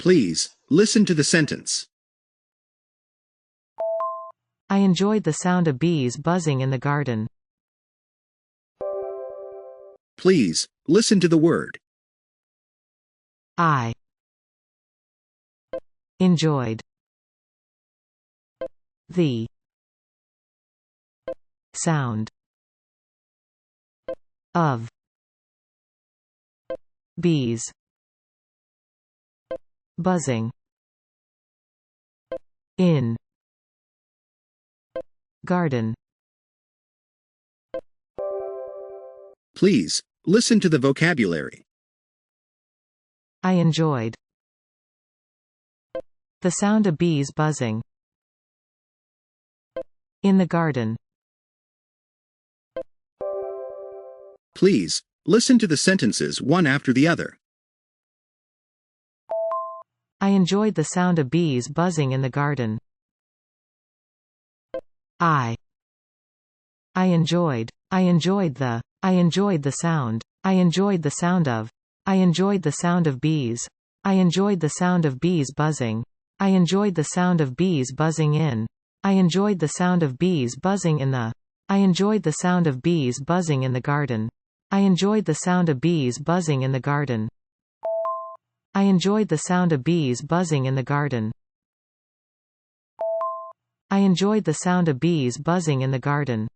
Please, listen to the sentence. I enjoyed the sound of bees buzzing in the garden. Please, listen to the word. I enjoyed the sound of bees buzzing in garden. Please, listen to the vocabulary. I enjoyed the sound of bees buzzing in the garden. Please, listen to the sentences one after the other. I enjoyed the sound of bees buzzing in the garden. I enjoyed the sound. I enjoyed the sound of. I enjoyed the sound of bees. I enjoyed the sound of bees buzzing. I enjoyed the sound of bees buzzing in. I enjoyed the sound of bees buzzing in the. I enjoyed the sound of bees buzzing in the garden. I enjoyed the sound of bees buzzing in the garden. I enjoyed the sound of bees buzzing in the garden. I enjoyed the sound of bees buzzing in the garden.